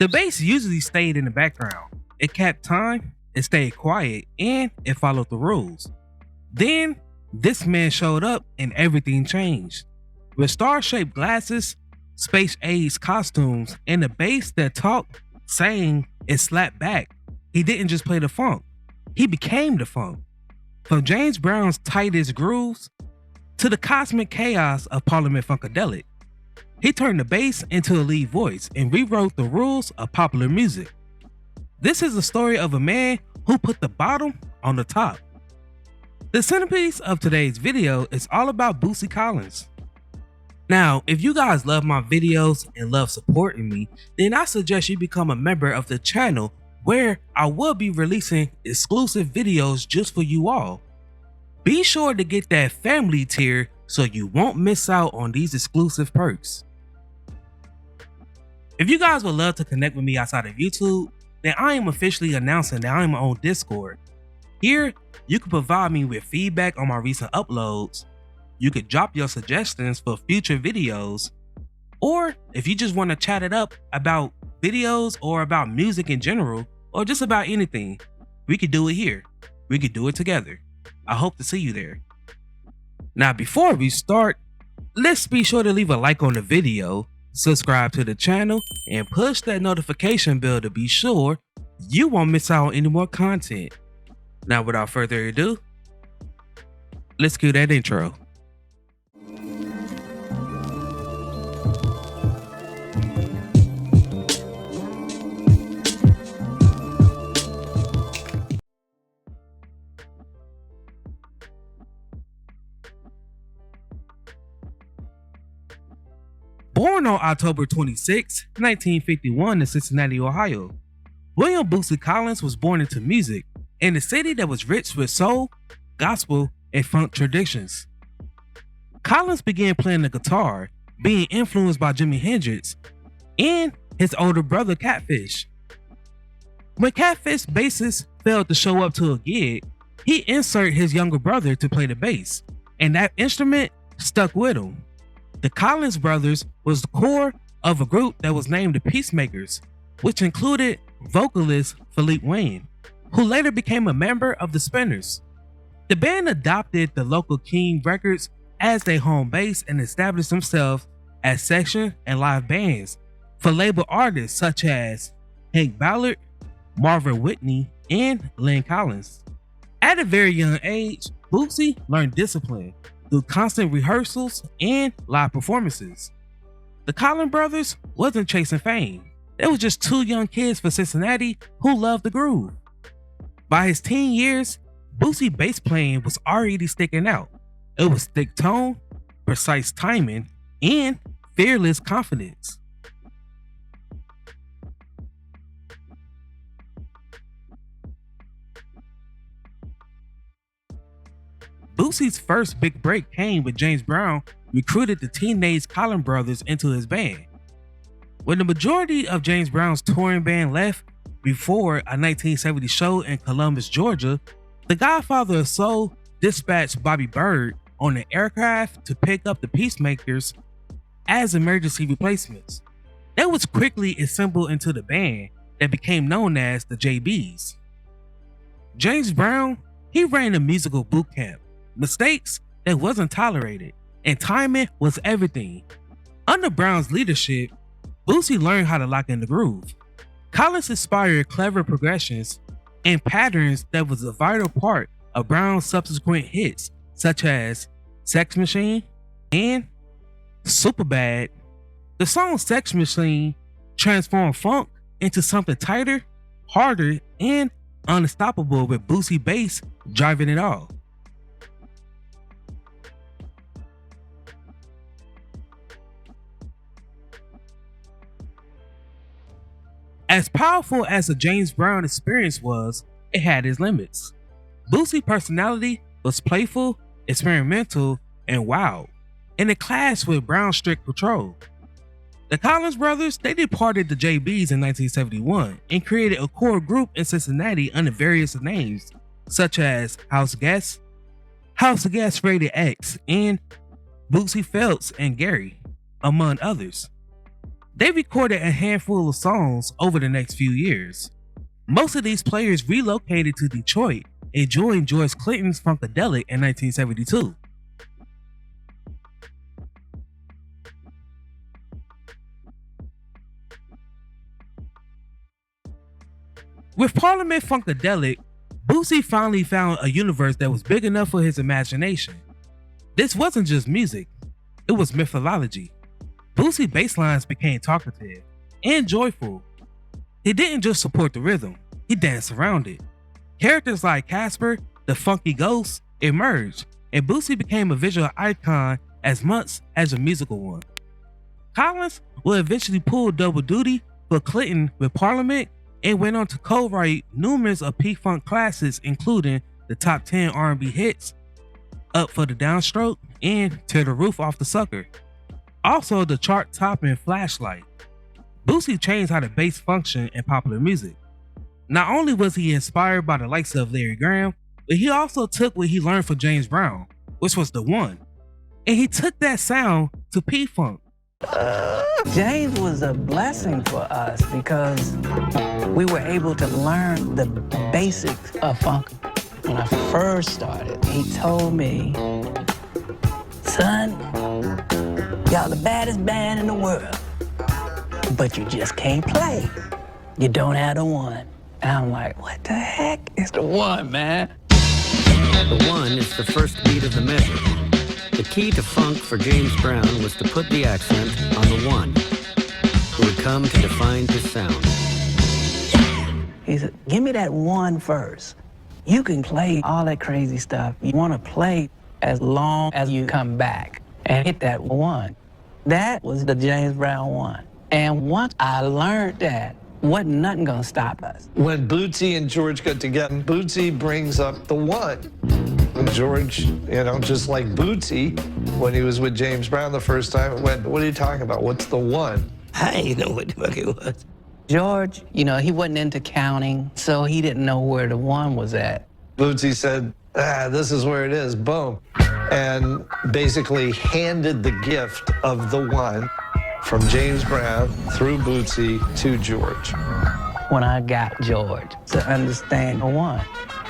The bass usually stayed in the background. It kept time, it stayed quiet, and it followed the rules. Then, this man showed up and everything changed. With star-shaped glasses, space-age costumes, and a bass that talked, sang, and slapped back, he didn't just play the funk, he became the funk. From James Brown's tightest grooves to the cosmic chaos of Parliament-Funkadelic, he turned the bass into a lead voice and rewrote the rules of popular music. This is the story of a man who put the bottom on the top. The centerpiece of today's video is all about Bootsy Collins. Now, if you guys love my videos and love supporting me, then I suggest you become a member of the channel where I will be releasing exclusive videos just for you all. Be sure to get that family tier so you won't miss out on these exclusive perks. If you guys would love to connect with me outside of YouTube, then I am officially announcing that I am on Discord. Here, you can provide me with feedback on my recent uploads, you could drop your suggestions for future videos, or if you just want to chat it up about videos or about music in general, or just about anything, we could do it here. We could do it together. I hope to see you there. Now, before we start, let's be sure to leave a like on the video, subscribe to the channel, and push that notification bell to be sure you won't miss out on any more content. Now, without further ado, let's cue that intro. Born on October 26, 1951 in Cincinnati, Ohio, William Bootsy Collins was born into music in a city that was rich with soul, gospel, and funk traditions. Collins began playing the guitar, being influenced by Jimi Hendrix and his older brother Catfish. When Catfish bassist failed to show up to a gig, he inserted his younger brother to play the bass, and that instrument stuck with him. The Collins brothers was the core of a group that was named the Peacemakers, which included vocalist Philippe Wayne, who later became a member of the Spinners. The band adopted the local King Records as their home base and established themselves as section and live bands for label artists such as Hank Ballard, Marvin Whitney, and Lynn Collins. At a very young age, Bootsy learned discipline through constant rehearsals and live performances. The Collins brothers wasn't chasing fame. They were just two young kids from Cincinnati who loved the groove. By his teen years, Bootsy bass playing was already sticking out. It was thick tone, precise timing, and fearless confidence. Bootsy's first big break came when James Brown recruited the teenage Collins brothers into his band. When the majority of James Brown's touring band left before a 1970 show in Columbus, Georgia, the godfather of soul dispatched Bobby Byrd on an aircraft to pick up the Peacemakers as emergency replacements. They was quickly assembled into the band that became known as the JBs. James Brown, he ran a musical boot camp. Mistakes that wasn't tolerated, and timing was everything. Under Brown's leadership, Bootsy learned how to lock in the groove. Collins inspired clever progressions and patterns that was a vital part of Brown's subsequent hits such as Sex Machine and Superbad. The song Sex Machine transformed funk into something tighter, harder, and unstoppable with Bootsy bass driving it all. As powerful as the James Brown experience was, it had its limits. Bootsy's personality was playful, experimental, and wild, and it clashed with Brown's strict control. The Collins brothers, they departed the JBs in 1971 and created a core group in Cincinnati under various names such as House Guests Rated X, and Bootsy Phelps and Gary, among others. They recorded a handful of songs over the next few years. Most of these players relocated to Detroit and joined George Clinton's Funkadelic in 1972. With Parliament-Funkadelic, Bootsy finally found a universe that was big enough for his imagination. This wasn't just music, it was mythology. Bootsy bass lines became talkative and joyful. He didn't just support the rhythm, he danced around it. Characters like Casper, the funky ghost, emerged, and Bootsy became a visual icon as much as a musical one. Collins would eventually pull double duty for Clinton with Parliament and went on to co-write numerous of P-Funk classics, including the top 10 R&B hits, Up for the Downstroke and Tear the Roof Off the Sucker. Also the chart-topping Flashlight. Bootsy changed how the bass functioned in popular music. Not only was he inspired by the likes of Larry Graham, but he also took what he learned from James Brown, which was the one, and he took that sound to P-Funk. James was a blessing for us because we were able to learn the basics of funk. When I first started, he told me, son, y'all the baddest band in the world, but you just can't play. You don't have the one. And I'm like, what the heck is the one, man? The one is the first beat of the measure. The key to funk for James Brown was to put the accent on the one, who would come to define his sound. He said, give me that one first. You can play all that crazy stuff. You want to play as long as you come back and hit that one. That was the James Brown one. And once I learned that, wasn't nothing gonna stop us. When Bootsy and George got together, Bootsy brings up the one. And George, just like Bootsy, when he was with James Brown the first time, went, what are you talking about? What's the one? I didn't know what the fuck it was. George, he wasn't into counting, so he didn't know where the one was at. Bootsy said, this is where it is, boom. And basically handed the gift of the one from James Brown through Bootsy to George. When I got George to understand the one,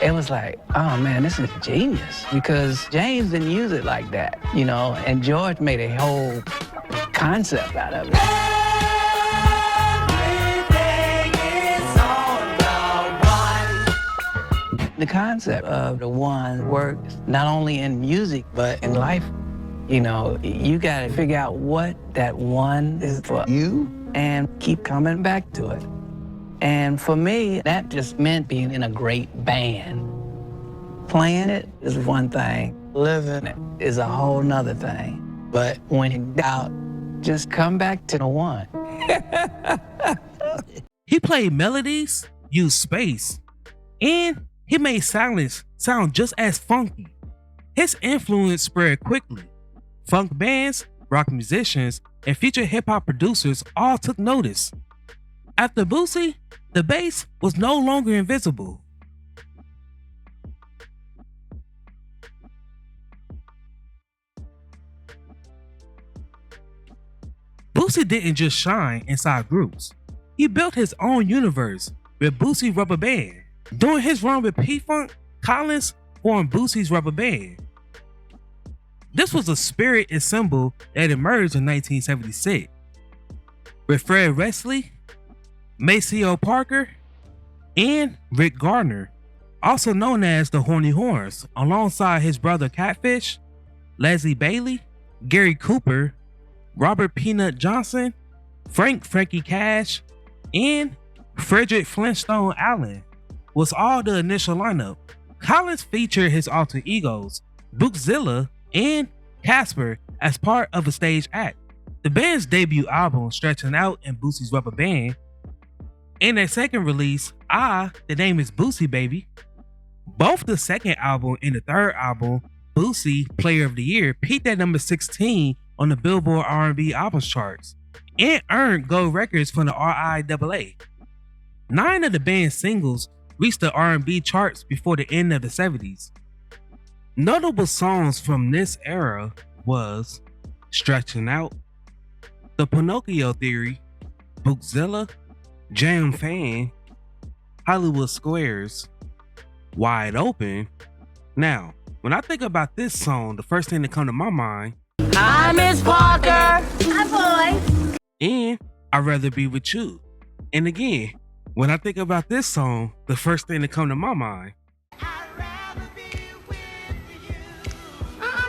it was like, oh man, this is genius. Because James didn't use it like that, and George made a whole concept out of it. The concept of the one works not only in music, but in life. You gotta figure out what that one is for you and keep coming back to it. And for me, that just meant being in a great band. Playing it is one thing, living it is a whole nother thing. But when in doubt, just come back to the one. He played melodies, used space, and he made silence sound just as funky. His influence spread quickly. Funk bands, rock musicians, and future hip-hop producers all took notice. After Bootsy, the bass was no longer invisible. Bootsy didn't just shine inside groups. He built his own universe with Bootsy Rubber Band. During his run with P-Funk, Collins formed Bootsy's Rubber Band. This was a spirit and symbol that emerged in 1976. With Fred Wesley, Maceo Parker, and Rick Gardner, also known as the Horny Horns, alongside his brother Catfish, Leslie Bailey, Gary Cooper, Robert Peanut Johnson, Frankie Cash, and Frederick Flintstone Allen was all the initial lineup. Collins featured his alter egos, Bookzilla and Casper, as part of a stage act. The band's debut album, Stretching Out, and Bootsy's Rubber Band, and their second release, The Name is Bootsy Baby. Both the second album and the third album, Bootsy Player of the Year, peaked at number 16 on the Billboard R&B albums charts and earned gold records from the RIAA. 9 of the band's singles reached the R&B charts before the end of the 70s. Notable songs from this era was Stretching Out, The Pinocchio Theory, Bootzilla, Jam Fan, Hollywood Squares, Wide Open. Now, when I think about this song, the first thing that comes to my mind, Hi, Miss Parker. Hi, boy. and I'd Rather Be With You. And again, when I think about this song, the first thing that comes to my mind,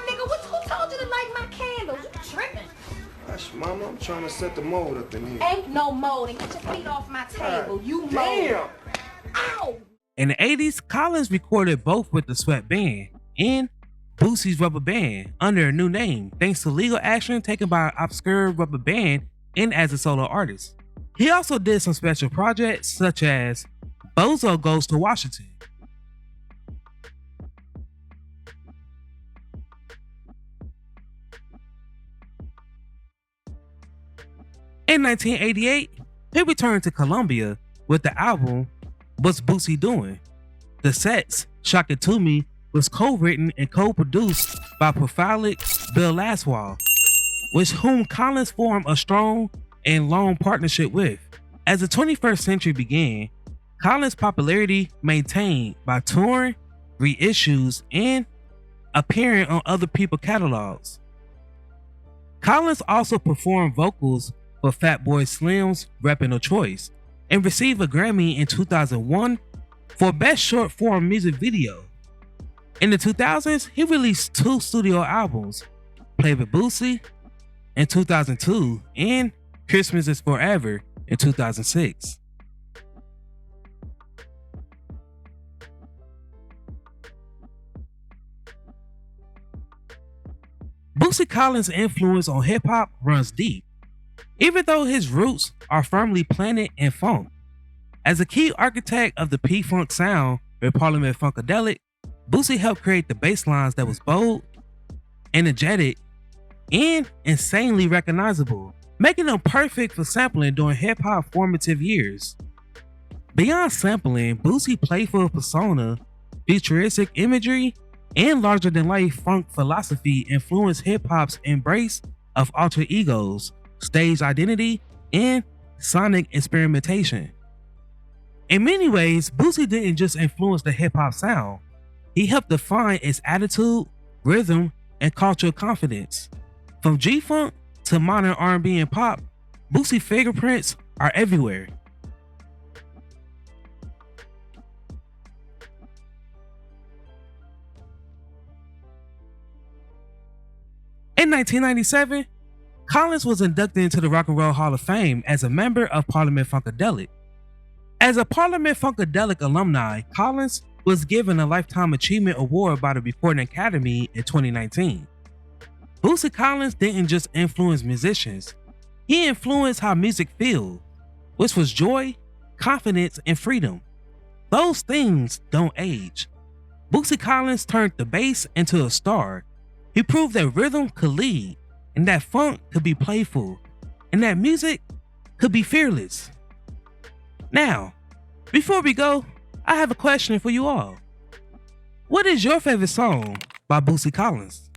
Nigga, who told you to light my candles? You tripping. Gosh, mama, I'm trying to set the mold up in here. Ain't no mold. And get your feet off my table. You mold. Damn! Ow! in the 80s, Collins recorded both with the Sweat Band and Bootsy Rubber Band under a new name, thanks to legal action taken by obscure Rubber Band and as a solo artist. He also did some special projects such as Bozo Goes to Washington. In 1988, he returned to Columbia with the album What's Bootsy Doing? The sets, Shock It To Me, was co-written and co-produced by prolific Bill Laswell, with whom Collins formed a strong and long partnership with. As the 21st century began, Collins' popularity maintained by touring, reissues, and appearing on other people's catalogs. Collins also performed vocals for Fatboy Slim's Rappin' No Choice and received a Grammy in 2001 for Best Short Form Music Video. In the 2000s, he released 2 studio albums, Play With Bootsy in 2002 and Christmas Is Forever in 2006. Bootsy Collins' influence on hip-hop runs deep, even though his roots are firmly planted in funk. As a key architect of the P-Funk sound with Parliament-Funkadelic, Bootsy helped create the bass lines that was bold, energetic, and insanely recognizable, making them perfect for sampling during hip-hop formative years. Beyond sampling, Bootsy's playful persona, futuristic imagery, and larger-than-life funk philosophy influenced hip-hop's embrace of alter egos, stage identity, and sonic experimentation. In many ways, Bootsy didn't just influence the hip-hop sound, he helped define its attitude, rhythm, and cultural confidence. From G-Funk to modern R&B and pop, Bootsy's fingerprints are everywhere. In 1997, Collins was inducted into the Rock and Roll Hall of Fame as a member of Parliament-Funkadelic. As a Parliament-Funkadelic alumni, Collins was given a Lifetime Achievement Award by the Recording Academy in 2019. Bootsy Collins didn't just influence musicians, he influenced how music feels, which was joy, confidence, and freedom. Those things don't age. Bootsy Collins turned the bass into a star. He proved that rhythm could lead, and that funk could be playful, and that music could be fearless. Now, before we go, I have a question for you all. What is your favorite song by Bootsy Collins?